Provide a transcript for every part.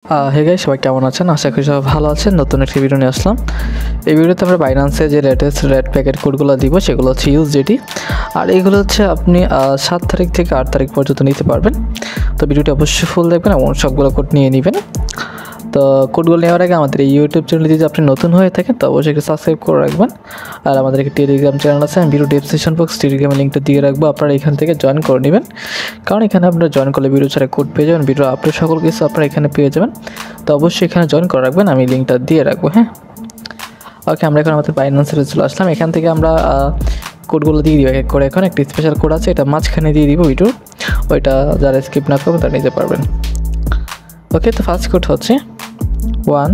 Hey guys, সবাই কেমন আছেন? আশা করি সবাই ভালো আছেন। নতুন একটি ভিডিও নিয়ে আসলাম। এই ভিডিওতে আমরা বাইন্যান্সে যে লেটেস্ট রেড প্যাকেট কোডগুলো দিব সেগুলো হচ্ছে USDT, আর এইগুলো হচ্ছে আপনি 7 তারিখ থেকে 8 তারিখ পর্যন্ত নিতে পারবেন। তো ভিডিওটি অবশ্যই ফুল দেখবেন এবং সবগুলো কোড নিয়ে নেবেন। তো কোডগুলো নেওয়ার আগে আমাদের এই ইউটিউব চ্যানেলে যদি আপনি নতুন হয়ে থাকেন তো অবশ্যই একটু সাবস্ক্রাইব করে রাখবেন। আর আমাদের একটি টেলিগ্রাম চ্যানেল আছে, আমি ভিডিও ডেসক্রিপশন বক্স টেলিগ্রামের লিঙ্কটা দিয়ে রাখবো, আপনারা এখান থেকে জয়েন করে নেবেন। কারণ এখানে আপনারা জয়েন করলে ভিডিও ছাড়া কোড পেয়ে যাবেন, ভিডিও আপলোড সকল কিছু আপনারা এখানে পেয়ে যাবেন। তো অবশ্যই এখানে জয়েন করে রাখবেন, আমি লিঙ্কটা দিয়ে রাখবো। হ্যাঁ, ওকে, আমরা এখন আমাদের বাইন্যান্সে চলে আসলাম। এখান থেকে আমরা কোডগুলো দিয়ে দিব এক এক করে। এখন একটি স্পেশাল কোড আছে, এটা মাঝখানে দিয়ে দিব ভিডিও, ওইটা যারা স্কিপ না করবেন তারা নিতে পারবেন। ওকে, তো ফার্স্ট কোড হচ্ছে 1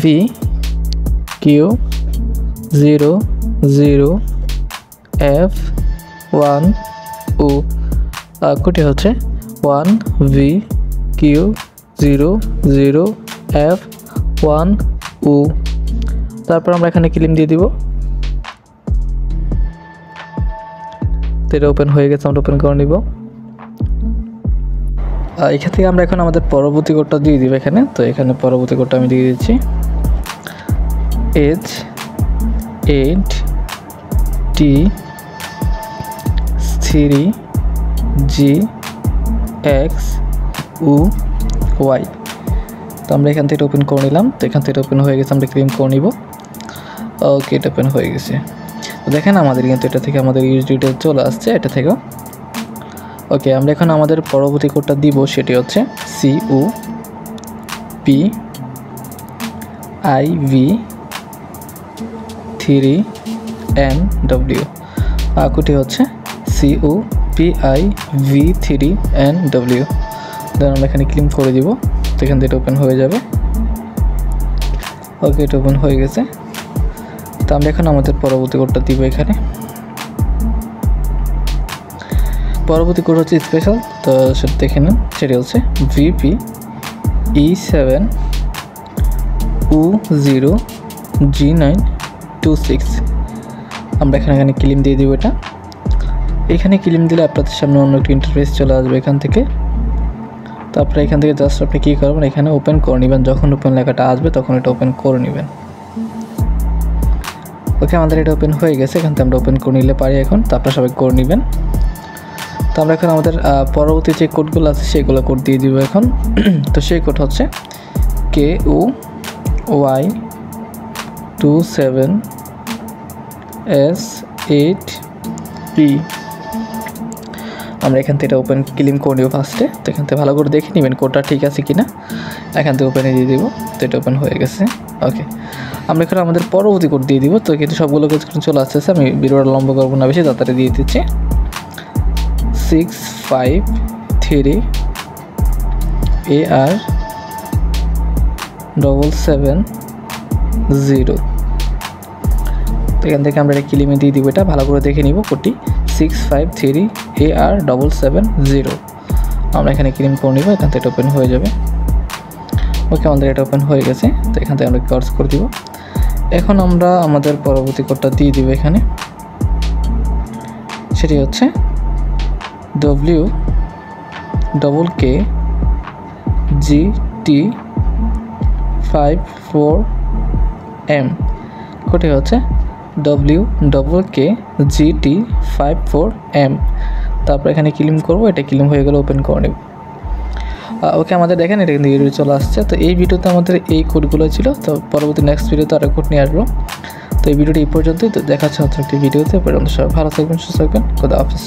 VQ00 F1U। কোডটি হচ্ছে 1 VQ00 F1U। তারপর আমরা এখানে ক্লেম দিয়ে দিব। এটা ওপেন হয়ে গেছে, আমরা ওপেন করে নিব। এখান থেকে আমরা এখন আমাদের পরবর্তী কোডটা দিয়ে দিব এখানে। তো এখানে পরবর্তী কোডটা আমি দিয়ে দিচ্ছি H8T3GXUY। তো আমরা এখান থেকে ওপেন করে নিলাম। তো এখান থেকে ওপেন হয়ে গেছে, আমরা ক্লেম করে নিব। ওকে, এটা ওপেন হয়ে গেছে। তো দেখেন আমাদের কিন্তু এটা থেকে আমাদের USDT চলে আসছে এটা থেকেও। ওকে, আমরা এখন আমাদের পরবর্তী কোডটা দিব, সেটি হচ্ছে CUPIV3NW। কোডটি হচ্ছে CUPIV3NW। দেন আমরা এখানে ক্লেম করে দিব। তো এখান থেকে ওপেন হয়ে যাবে। ওকে, এটা ওপেন হয়ে গেছে। তো আমরা এখন আমাদের পরবর্তী কোডটা দিব এখানে। পরবর্তী কোড হচ্ছে স্পেশাল, তো সেটা দেখে নেন। সেটি হচ্ছে VPE7U0G926। আমরা এখানে ক্লেম দিয়ে দিব এটা। এখানে ক্লেম দিলে আপনাদের সামনে অন্য একটি ইন্টারফেস চলে আসবে এখান থেকে। তো আপনারা এখান থেকে জাস্ট আপনি কী করবেন, এখানে ওপেন করে নেবেন। যখন ওপেন লেখাটা আসবে তখন এটা ওপেন করে নেবেন। ওকে, আমাদের এটা ওপেন হয়ে গেছে। এখান থেকে আমরা ওপেন করে নিলে পারি এখন। তো আপনারা সবাই করে নেবেন। তো আমরা এখন আমাদের পরবর্তী যে কোডগুলো আছে সেগুলো কোড দিয়ে দিব এখন। তো সেই কোড হচ্ছে KUY27S8P। আমরা এখান থেকে ওপেন ক্লেম করে নেব ফার্স্টে। তো এখান থেকে ভালো করে দেখে নেবেন কোডটা ঠিক আছে কিনা। এখান থেকে ওপেনে দিয়ে দিব। তো এটা ওপেন হয়ে গেছে। ওকে, আমরা এখানে আমাদের পরবর্তী কোড দিয়ে দিব। তো কিন্তু সবগুলো কোড চলে আসতেছে, আমি ভিডিওটা লম্বা করবো না বেশি, তাড়াতাড়ি দিয়ে দিচ্ছি। 653AR770। তো এখান থেকে আমরা এটা ক্লেমে দিয়ে দিব। এটা ভালো করে দেখে নিব কোডটি 653AR770। আমরা এখানে ক্লেম করে নিব। এখান থেকে এটা ওপেন হয়ে যাবে। ওকে, আমাদের এটা ওপেন হয়ে গেছে। তো এখান থেকে আমরা কার্স করে দিব। এখন আমরা আমাদের পরবর্তী কোডটা দিয়ে দিব এখানে। সেটি হচ্ছে WKGT54M। কোডটি হচ্ছে WKGT54M। তারপর এখানে ক্লেম করব। এটা ক্লেম হয়ে গেলে ওপেন করে নেব। ওকে, আমাদের দেখেন এটা কিন্তু ভিডিও চলে আসছে। তো এই ভিডিওতে আমাদের এই কোডগুলো ছিল। তো পরবর্তী নেক্সট ভিডিওতে আরও কোড নিয়ে আসবো। তো এই ভিডিওটি এই পর্যন্তই। তো দেখাচ্ছে নতুন একটি ভিডিওতে। পর্যন্ত সবাই ভালো থাকবেন, সুস্থ থাকবেন। খোদা হাফেজ।